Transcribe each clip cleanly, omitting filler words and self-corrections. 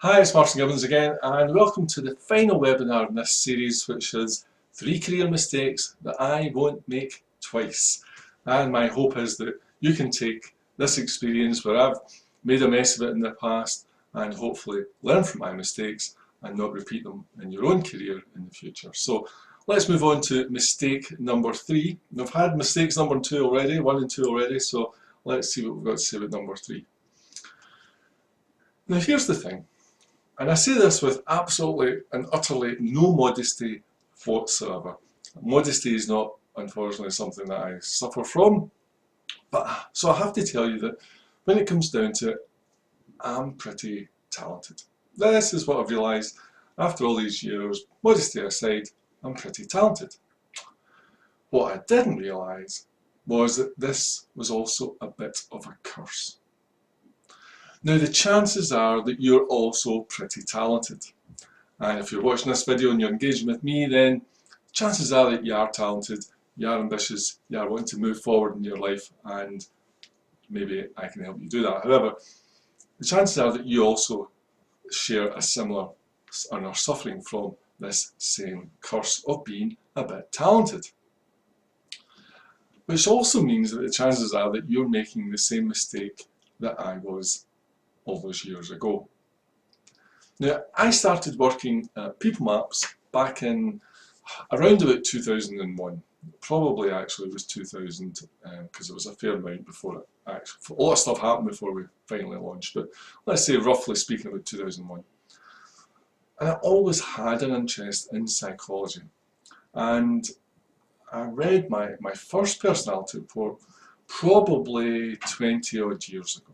Hi, it's Martin Gibbons again, and welcome to the final webinar in this series, which is 3 career mistakes that I won't make twice. And my hope is that you can take this experience where I've made a mess of it in the past and hopefully learn from my mistakes and not repeat them in your own career in the future. So let's move on to mistake number 3. We've had mistakes number 2 already, 1 and 2 already, so let's see what we've got to say about number 3. Now here's the thing. And I say this with absolutely and utterly no modesty whatsoever. Modesty is not, unfortunately, something that I suffer from. But so I have to tell you that when it comes down to it, I'm pretty talented. This is what I've realised after all these years. Modesty aside, I'm pretty talented. What I didn't realise was that this was also a bit of a curse. Now the chances are that you're also pretty talented, and if you're watching this video and you're engaging with me, then chances are that you are talented, you are ambitious, you are wanting to move forward in your life, and maybe I can help you do that. However, the chances are that you also share a similar and are suffering from this same curse of being a bit talented. Which also means that the chances are that you're making the same mistake that I was all those years ago. Now, I started working at People Maps back in around about 2001. Probably actually it was 2000 because it was a fair amount before it actually, a lot of stuff happened before we finally launched, but let's say roughly speaking about 2001. And I always had an interest in psychology, and I read my first personality report probably 20 odd years ago.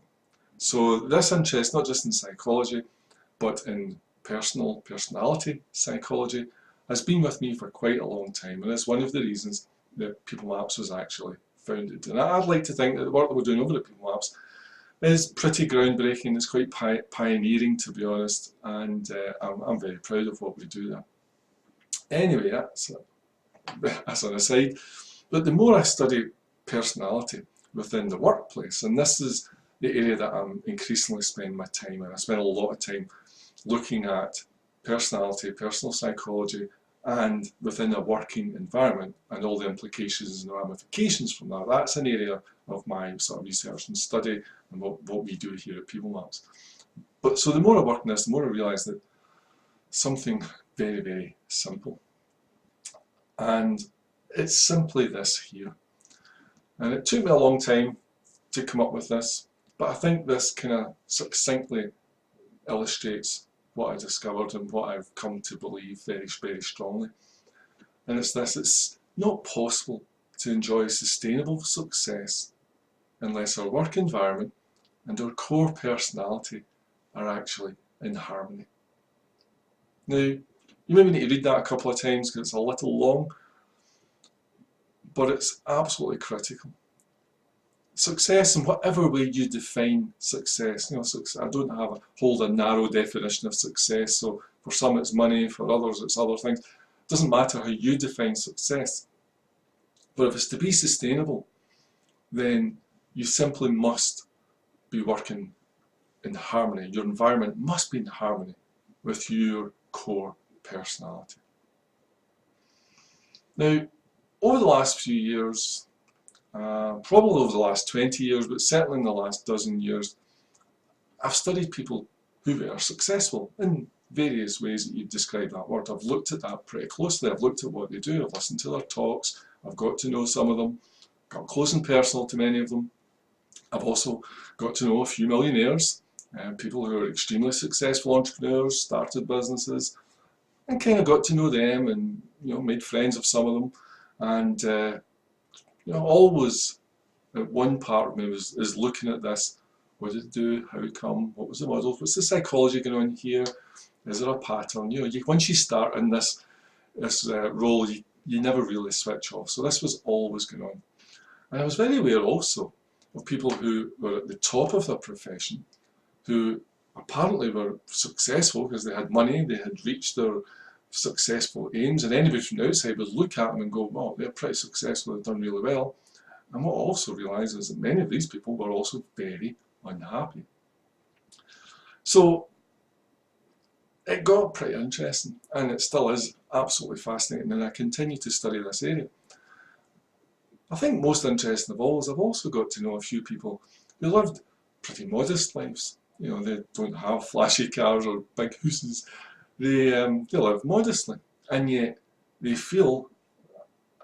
So this interest, not just in psychology, but in personality psychology, has been with me for quite a long time, and it's one of the reasons that People Maps was actually founded. And I'd like to think that the work that we're doing over at People Maps is pretty groundbreaking. It's quite pioneering, to be honest, and I'm very proud of what we do there. Anyway, that's an aside. But the more I study personality within the workplace, and this is the area that I'm increasingly spending my time in. I spend a lot of time looking at personality, personal psychology, and within a working environment and all the implications and ramifications from that. That's an area of my sort of research and study and what we do here at People Maps. But so the more I work on this, the more I realise that something very, very simple. And it's simply this here. And it took me a long time to come up with this. But I think this kind of succinctly illustrates what I discovered and what I've come to believe very, very strongly. And it's this: it's not possible to enjoy sustainable success unless our work environment and our core personality are actually in harmony. Now, you maybe need to read that a couple of times because it's a little long, but it's absolutely critical. Success, in whatever way you define success, I don't hold a narrow definition of success. So for some it's money, for others it's other things. It doesn't matter how you define success. But if it's to be sustainable, then you simply must be working in harmony. Your environment must be in harmony with your core personality. Now, over the last few years, probably over the last 20 years, but certainly in the last dozen years, I've studied people who are successful in various ways that you've described that word. I've looked at that pretty closely. I've looked at what they do. I've listened to their talks. I've got to know some of them. Got close and personal to many of them. I've also got to know a few millionaires, people who are extremely successful entrepreneurs, started businesses, and kind of got to know them and made friends of some of them. And always one part of me is looking at this. What did it do? How it come? What was the model? What's the psychology going on here? Is there a pattern? Once you start in this role, you never really switch off. So this was always going on. And I was very aware also of people who were at the top of their profession, who apparently were successful because they had money, they had reached their successful aims, and anybody from the outside would look at them and go, well, they're pretty successful, they've done really well. And what I also realised is that many of these people were also very unhappy. So it got pretty interesting, and it still is absolutely fascinating, and I continue to study this area. I think most interesting of all is I've also got to know a few people who lived pretty modest lives. You know, they don't have flashy cars or big houses. They live modestly, and yet they feel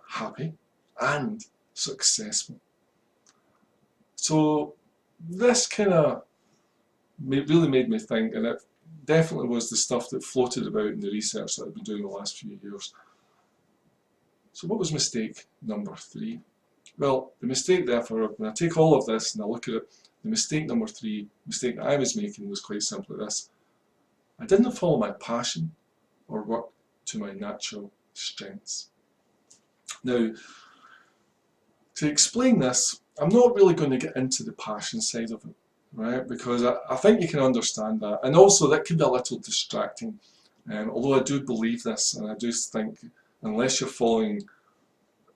happy and successful. So this kind of really made me think, and it definitely was the stuff that floated about in the research that I've been doing the last few years. So what was mistake number 3? Well, the mistake, therefore, when I take all of this and I look at it, the mistake number 3, mistake that I was making, was quite simply this: I didn't follow my passion or work to my natural strengths. Now, to explain this, I'm not really going to get into the passion side of it, right? Because I think you can understand that, and also that can be a little distracting. Although I do believe this, and I do think unless you're following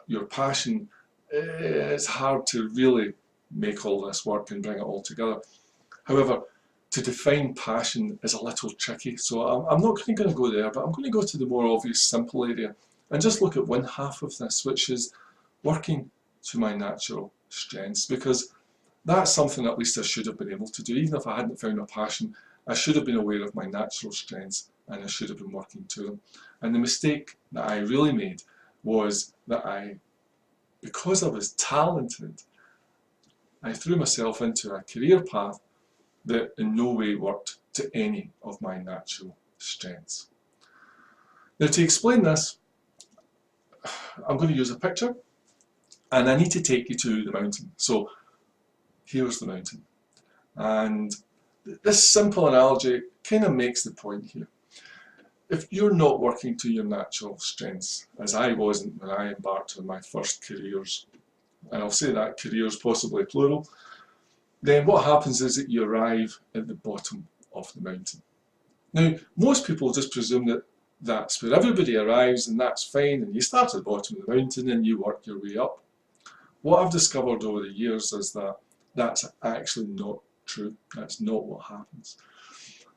your passion, it's hard to really make all this work and bring it all together. However, to define passion is a little tricky, so I'm not going to go there, but I'm going to go to the more obvious, simple area and just look at one half of this, which is working to my natural strengths, because that's something at least I should have been able to do. Even if I hadn't found a passion, I should have been aware of my natural strengths and I should have been working to them. And the mistake that I really made was that because I was talented, I threw myself into a career path that in no way worked to any of my natural strengths. Now, to explain this, I'm going to use a picture, and I need to take you to the mountain. So here's the mountain, and this simple analogy kind of makes the point here. If you're not working to your natural strengths, as I wasn't when I embarked on my first careers, and I'll say that careers possibly plural, then what happens is that you arrive at the bottom of the mountain. Now, most people just presume that that's where everybody arrives and that's fine, and you start at the bottom of the mountain and you work your way up. What I've discovered over the years is that that's actually not true. That's not what happens.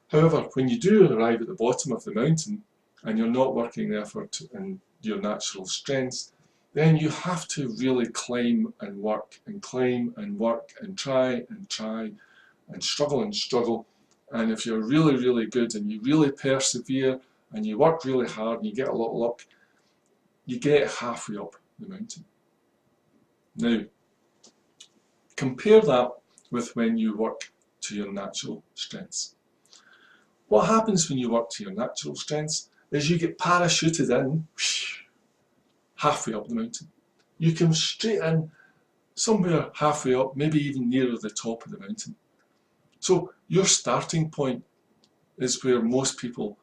However, when you do arrive at the bottom of the mountain and you're not working the effort and your natural strengths, then you have to really climb and work and climb and work and try and struggle. And if you're really, really good and you really persevere and you work really hard and you get a lot of luck, you get halfway up the mountain. Now, compare that with when you work to your natural strengths. What happens when you work to your natural strengths is you get parachuted in halfway up the mountain. You come straight in somewhere halfway up, maybe even nearer the top of the mountain. So your starting point is where most people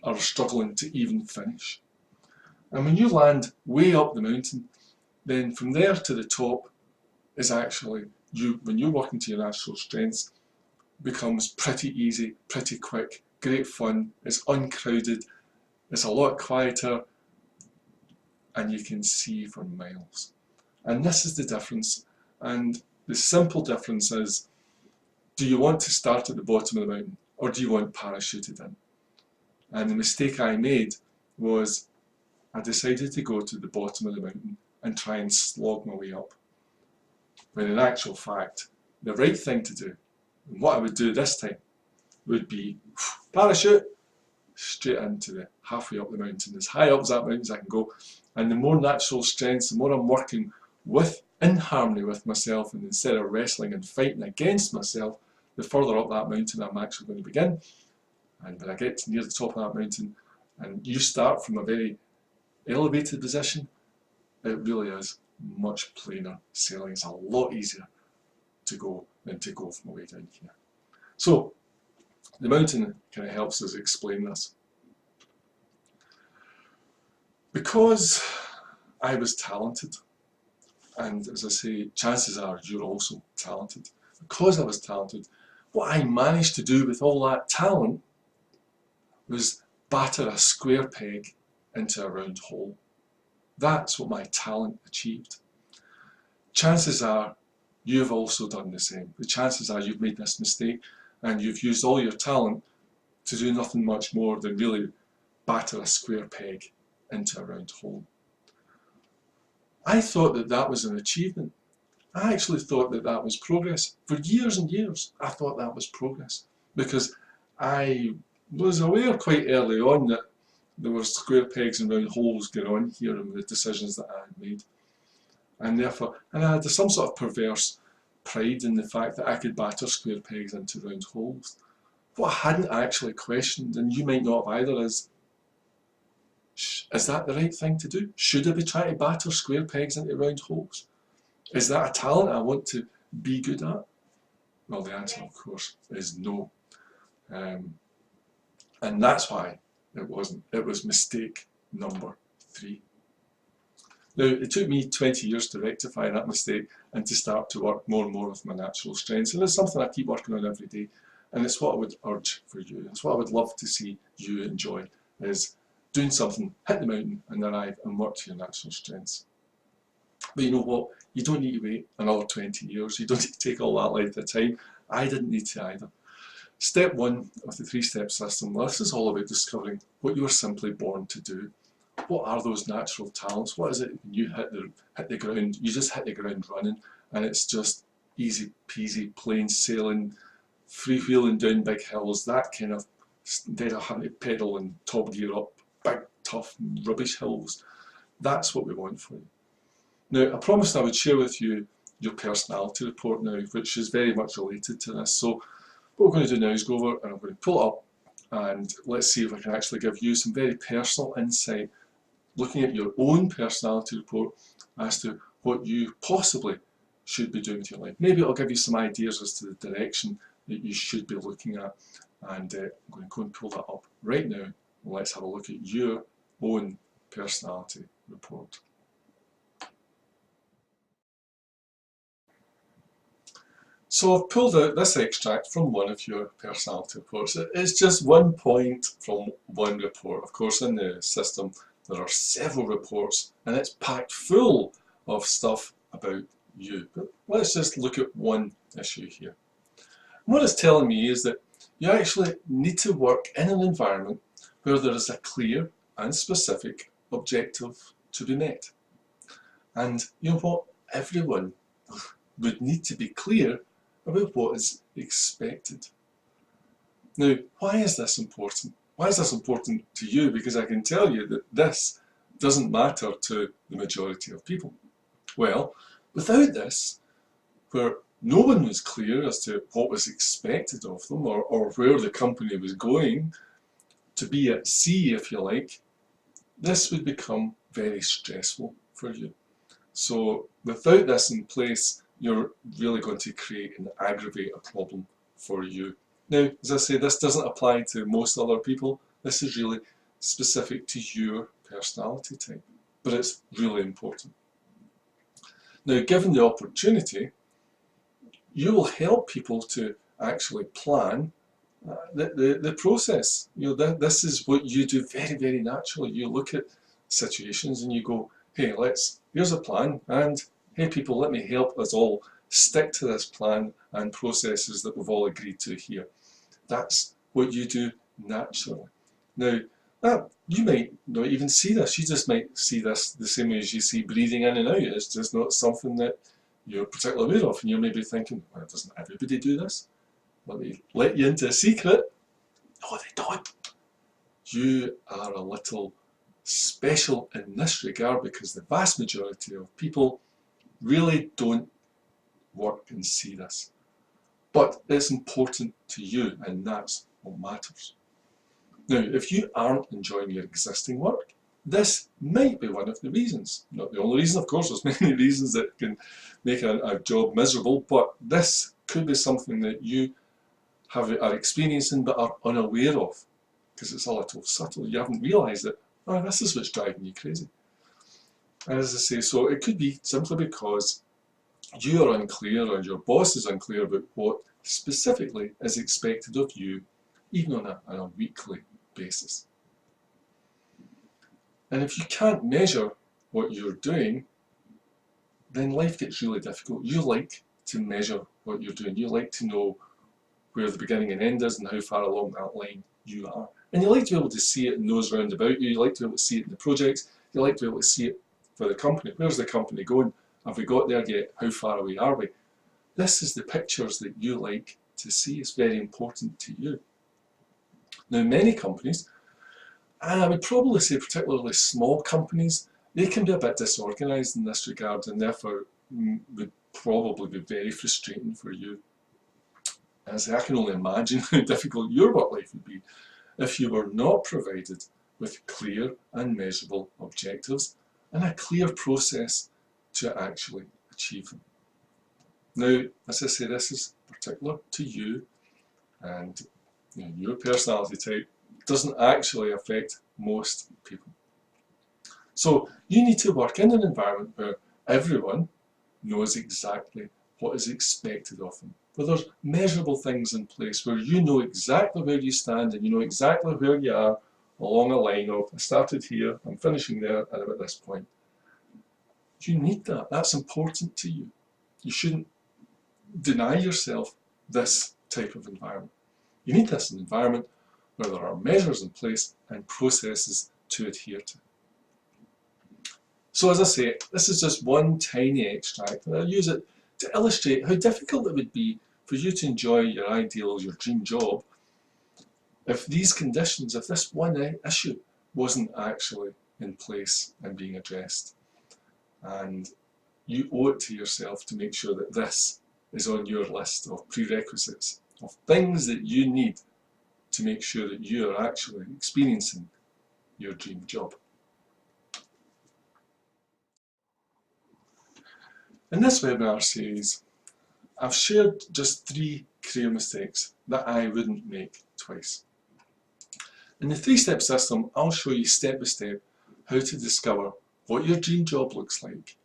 are struggling to even finish. And when you land way up the mountain, then from there to the top is actually when you're working to your natural strengths, becomes pretty easy, pretty quick, great fun, it's uncrowded, it's a lot quieter, and you can see for miles. And this is the difference, and the simple difference is, do you want to start at the bottom of the mountain, or do you want parachuted in? And the mistake I made was I decided to go to the bottom of the mountain and try and slog my way up, when in actual fact the right thing to do, and what I would do this time, would be parachute straight into the halfway up the mountain, as high up as that mountain as I can go. And the more natural strengths, the more I'm working in harmony with myself, and instead of wrestling and fighting against myself, the further up that mountain I'm actually going to begin. And when I get near the top of that mountain, and you start from a very elevated position, it really is much plainer sailing. It's a lot easier to go than to go from way down here. So the mountain kind of helps us explain this. Because I was talented, and as I say, chances are you're also talented. Because I was talented, what I managed to do with all that talent was batter a square peg into a round hole. That's what my talent achieved. Chances are you've also done the same. The chances are you've made this mistake and you've used all your talent to do nothing much more than really batter a square peg into a round hole. I thought that that was an achievement. I actually thought that that was progress. For years and years, I thought that was progress, because I was aware quite early on that there were square pegs and round holes going on here in the decisions that I had made. And therefore, I had some sort of perverse pride in the fact that I could batter square pegs into round holes. What I hadn't actually questioned, and you might not have either, is that the right thing to do? Should I be trying to batter square pegs into round holes? Is that a talent I want to be good at? Well, the answer, of course, is no. And that's why it wasn't. It was mistake number 3. Now, it took me 20 years to rectify that mistake and to start to work more and more with my natural strengths. And it's something I keep working on every day. And it's what I would urge for you. It's what I would love to see you enjoy, is doing something, hit the mountain and arrive and work to your natural strengths. But you know what? You don't need to wait another 20 years. You don't need to take all that length of time. I didn't need to either. Step 1 of the 3-step system, well, this is all about discovering what you were simply born to do. What are those natural talents? What is it when you hit the ground? You just hit the ground running, and it's just easy peasy, plain sailing, freewheeling down big hills, that kind of, instead of having to pedal and top gear up big, tough, rubbish hills. That's what we want for you. Now, I promised I would share with you your personality report now, which is very much related to this. So what we're going to do now is go over and I'm going to pull it up, and let's see if I can actually give you some very personal insight, looking at your own personality report as to what you possibly should be doing with your life. Maybe it'll give you some ideas as to the direction that you should be looking at. And I'm going to go and pull that up right now. Let's have a look at your own personality report. So I've pulled out this extract from one of your personality reports. It's just one point from one report. Of course, in the system there are several reports and it's packed full of stuff about you. But let's just look at one issue here. And what it's telling me is that you actually need to work in an environment where there is a clear and specific objective to be met. And you know what? Everyone would need to be clear about what is expected. Now, why is this important? Why is this important to you? Because I can tell you that this doesn't matter to the majority of people. Well, without this, where no one was clear as to what was expected of them or where the company was going, to be at sea, if you like, this would become very stressful for you. So without this in place, you're really going to create and aggravate a problem for you. Now, as I say, this doesn't apply to most other people. This is really specific to your personality type, but it's really important. Now, given the opportunity, you will help people to actually plan the process. You know, this is what you do very, very naturally. You look at situations and you go, hey, here's a plan, and hey people, let me help us all stick to this plan and processes that we've all agreed to here. That's what you do naturally. Now, you might not even see this. You just might see this the same way as you see breathing in and out. It's just not something that you're particularly aware of, and you're maybe thinking, well, doesn't everybody do this? Let me let you into a secret. No, they don't. You are a little special in this regard because the vast majority of people really don't work and see this. But it's important to you, and that's what matters. Now, if you aren't enjoying your existing work, this might be one of the reasons. Not the only reason, of course, there's many reasons that can make a job miserable, but this could be something that you are experiencing but are unaware of, because it's a little subtle. You haven't realised that, oh, this is what's driving you crazy. And as I say, so it could be simply because you are unclear or your boss is unclear about what specifically is expected of you, even on a weekly basis. And if you can't measure what you're doing, then life gets really difficult. You like to measure what you're doing. You like to know where the beginning and end is and how far along that line you are. And you like to be able to see it in those round about you, you like to be able to see it in the projects, you like to be able to see it for the company. Where's the company going? Have we got there yet? How far away are we? This is the pictures that you like to see. It's very important to you. Now, many companies, and I would probably say particularly small companies, they can be a bit disorganised in this regard, and therefore would probably be very frustrating for you. As I can only imagine how difficult your work life would be if you were not provided with clear and measurable objectives and a clear process to actually achieve them. Now, as I say, this is particular to you, and your personality type doesn't actually affect most people. So you need to work in an environment where everyone knows exactly what is expected of them, where there's measurable things in place, where you know exactly where you stand and you know exactly where you are along a line of, I started here, I'm finishing there, and I'm at this point. You need that. That's important to you. You shouldn't deny yourself this type of environment. You need this environment where there are measures in place and processes to adhere to. So as I say, this is just one tiny extract, and I'll use it to illustrate how difficult it would be for you to enjoy your ideal, your dream job, if these conditions, if this one issue wasn't actually in place and being addressed. And you owe it to yourself to make sure that this is on your list of prerequisites, of things that you need to make sure that you are actually experiencing your dream job. In this webinar series, I've shared just 3 career mistakes that I wouldn't make twice. In the 3-step system, I'll show you step by step how to discover what your dream job looks like.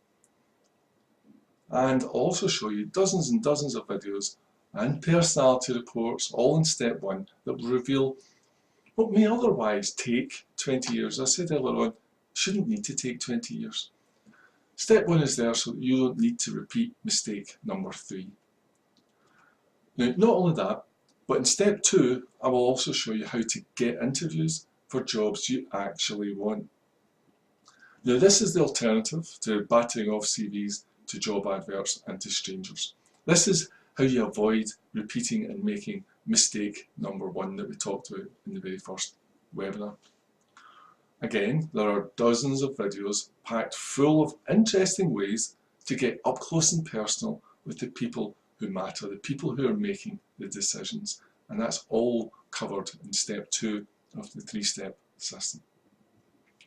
And I'll also show you dozens and dozens of videos and personality reports, all in step 1, that will reveal what may otherwise take 20 years. As I said earlier on, shouldn't need to take 20 years. Step 1 is there so that you don't need to repeat mistake number 3. Now, not only that, but in step 2, I will also show you how to get interviews for jobs you actually want. Now, this is the alternative to batting off CVs to job adverts and to strangers. This is how you avoid repeating and making mistake number 1 that we talked about in the very first webinar. Again, there are dozens of videos packed full of interesting ways to get up close and personal with the people who matter, the people who are making the decisions. And that's all covered in step 2 of the 3-step system.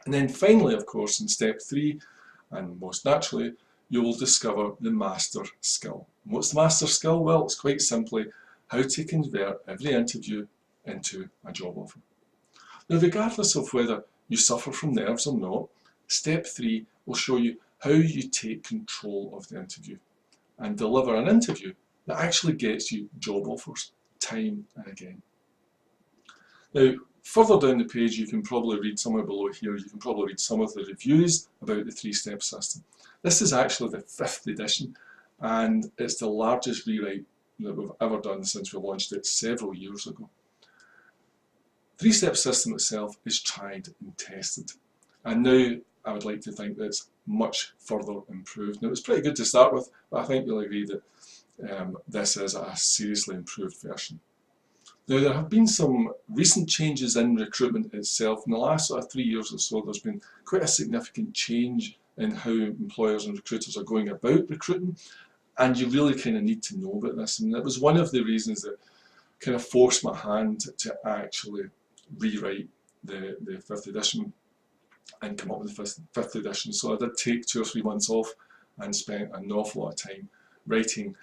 And then finally, of course, in step 3, and most naturally, you will discover the master skill. What's the master skill? Well, it's quite simply how to convert every interview into a job offer. Now, regardless of whether you suffer from nerves or not, step 3 will show you how you take control of the interview and deliver an interview that actually gets you job offers time and again. Now, further down the page, you can probably read somewhere below here, you can probably read some of the reviews about the 3-step system. This is actually the 5th edition, and it's the largest rewrite that we've ever done since we launched it several years ago. 3-step system itself is tried and tested, and now I would like to think that it's much further improved. Now, it's pretty good to start with, but I think you'll agree that this is a seriously improved version. Now, there have been some recent changes in recruitment itself. In the last 3 years or so, there's been quite a significant change in how employers and recruiters are going about recruiting, and you really kind of need to know about this. And it was one of the reasons that kind of forced my hand to actually rewrite the 5th edition and come up with the 5th edition. So I did take 2 or 3 months off and spent an awful lot of time writing,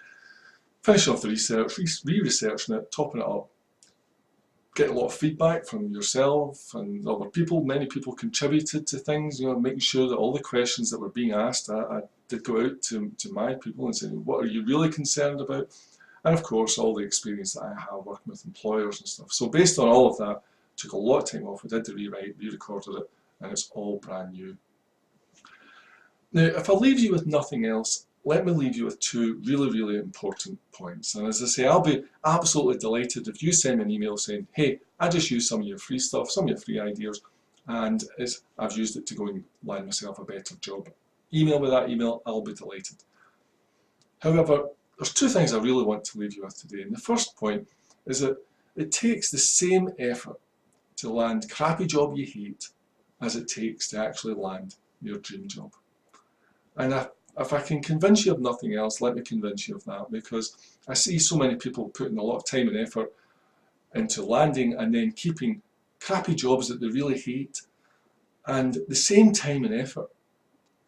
finishing off the research, re-researching it, topping it up, getting a lot of feedback from yourself and other people. Many people contributed to things, making sure that all the questions that were being asked, I did go out to my people and say, what are you really concerned about? And of course, all the experience that I have working with employers and stuff. So based on all of that, took a lot of time off. I did the rewrite, re-recorded it, and it's all brand new. Now, if I leave you with nothing else, let me leave you with two really important points. And as I say, I'll be absolutely delighted if you send me an email saying, hey, I just used some of your free stuff, some of your free ideas, and I've used it to go and land myself a better job. Email me that email, I'll be delighted. However, there's two things I really want to leave you with today. And the first point is that it takes the same effort to land a crappy job you hate as it takes to actually land your dream job. And if I can convince you of nothing else, let me convince you of that, because I see so many people putting a lot of time and effort into landing and then keeping crappy jobs that they really hate, and the same time and effort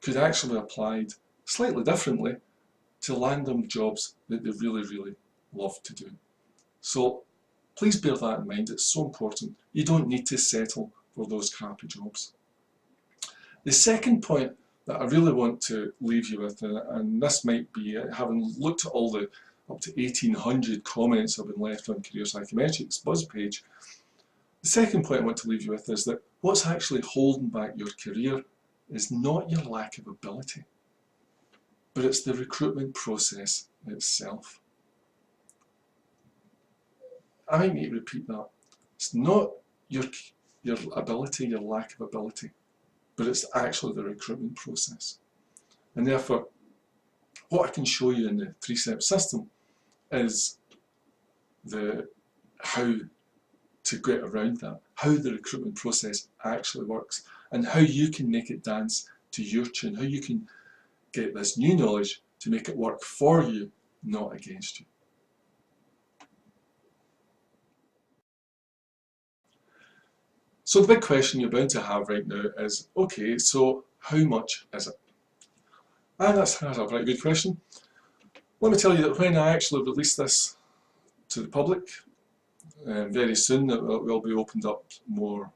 could actually be applied slightly differently to land them jobs that they really love to do. So please bear that in mind, it's so important. You don't need to settle for those crappy jobs. The second point that I really want to leave you with, and this might be, having looked at all the up to 1,800 comments that have been left on Career Psychometrics Buzz page, the second point I want to leave you with is that what's actually holding back your career is not your lack of ability, but it's the recruitment process itself. I might need to repeat that. It's not your ability, your lack of ability, but it's actually the recruitment process. And therefore, what I can show you in the 3-step system is how to get around that, how the recruitment process actually works, and how you can make it dance to your tune, how you can get this new knowledge to make it work for you, not against you. So the big question you're bound to have right now is, okay, so how much is it? And that's a very good question. Let me tell you that when I actually release this to the public, very soon it will be opened up more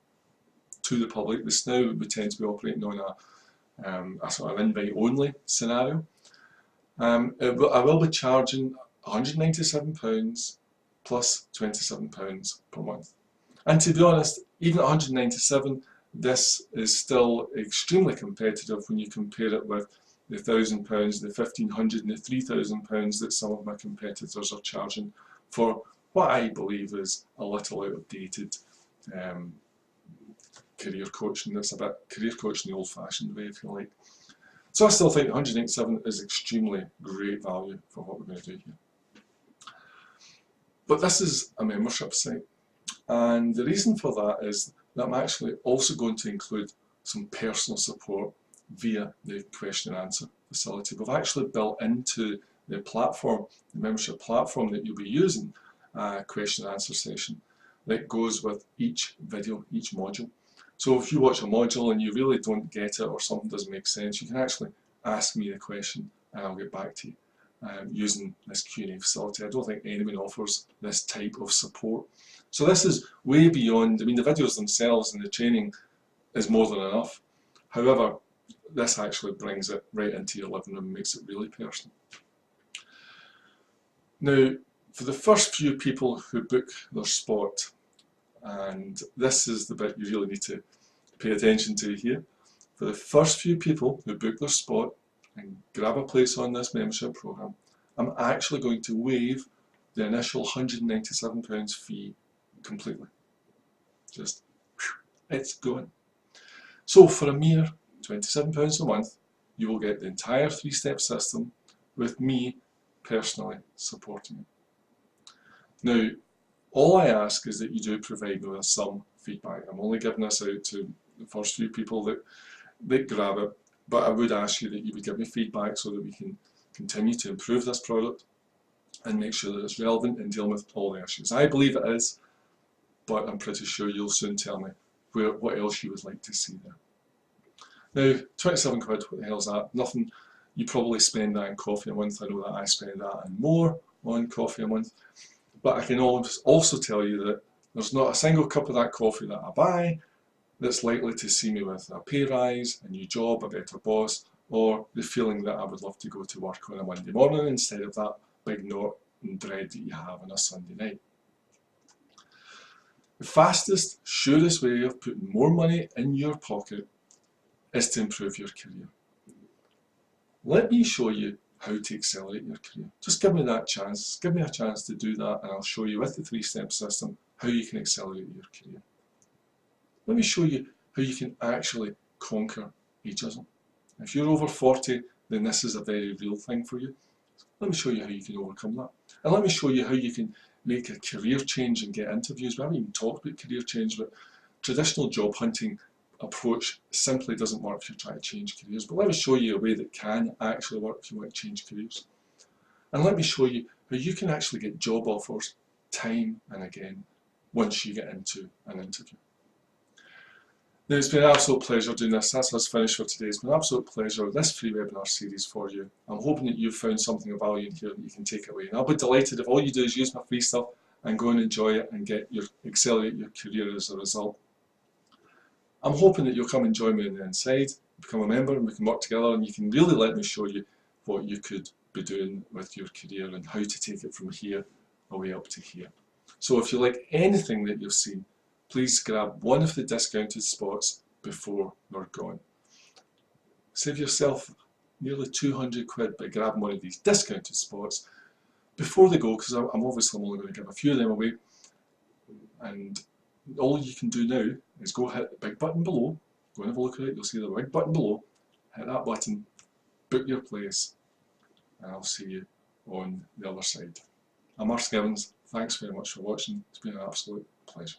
to the public. This now we tend to be operating on a sort of invite-only scenario. I will be charging £197 plus £27 per month. And to be honest, even at £197, this is still extremely competitive when you compare it with the £1,000, the £1,500 and the £3,000 that some of my competitors are charging for what I believe is a little outdated career coaching. That's a bit career coaching the old-fashioned way, if you like. So I still think £197 is extremely great value for what we're going to do here. But this is a membership site, and the reason for that is that I'm actually also going to include some personal support via the question and answer facility. We've actually built into the platform, the membership platform, that you'll be using a question and answer session that goes with each video, each module. So if you watch a module and you really don't get it or something doesn't make sense, you can actually ask me the question and I'll get back to you using this Q&A facility. I don't think anyone offers this type of support. So this is way beyond, I mean, the videos themselves and the training is more than enough. However, this actually brings it right into your living room and makes it really personal. Now, for the first few people who book their spot, and this is the bit you really need to pay attention to here, for the first few people who book their spot and grab a place on this membership program, I'm actually going to waive the initial £197 fee completely. Just, it's gone. So for a mere £27 a month, you will get the entire 3-step system with me personally supporting it. Now, all I ask is that you do provide me with some feedback. I'm only giving this out to the first few people that grab it, but I would ask you that you would give me feedback so that we can continue to improve this product and make sure that it's relevant in dealing with all the issues. I believe it is, but I'm pretty sure you'll soon tell me what else you would like to see there. Now, 27 quid, what the hell's that? Nothing. You probably spend that on coffee a month. I know that I spend that and more on coffee a month. But I can also tell you that there's not a single cup of that coffee that I buy that's likely to see me with a pay rise, a new job, a better boss, or the feeling that I would love to go to work on a Monday morning instead of that big knot and dread that you have on a Sunday night. The fastest, surest way of putting more money in your pocket is to improve your career. Let me show you how to accelerate your career. Just give me that chance, give me a chance to do that, and I'll show you with the 3-step system how you can accelerate your career. Let me show you how you can actually conquer ageism. If you're over 40, then this is a very real thing for you. Let me show you how you can overcome that. And let me show you how you can make a career change and get interviews. We haven't even talked about career change, but traditional job hunting approach simply doesn't work if you're trying to change careers. But let me show you a way that can actually work if you want to change careers. And let me show you how you can actually get job offers time and again once you get into an interview. Now, it's been an absolute pleasure doing this. That's us finished for today. It's been an absolute pleasure, this free webinar series for you. I'm hoping that you've found something of value in here that you can take away. And I'll be delighted if all you do is use my free stuff and go and enjoy it and accelerate your career as a result. I'm hoping that you'll come and join me on the inside, become a member, and we can work together, and you can really let me show you what you could be doing with your career and how to take it from here away up to here. So if you like anything that you've seen, please grab one of the discounted spots before we're gone. Save yourself nearly 200 quid by grabbing one of these discounted spots before they go, because I'm obviously only going to give a few of them away. And all you can do now is go hit the big button below, go and have a look at it, you'll see the big button below, hit that button, book your place, and I'll see you on the other side. I'm Mark Gibbons, thanks very much for watching, it's been an absolute pleasure.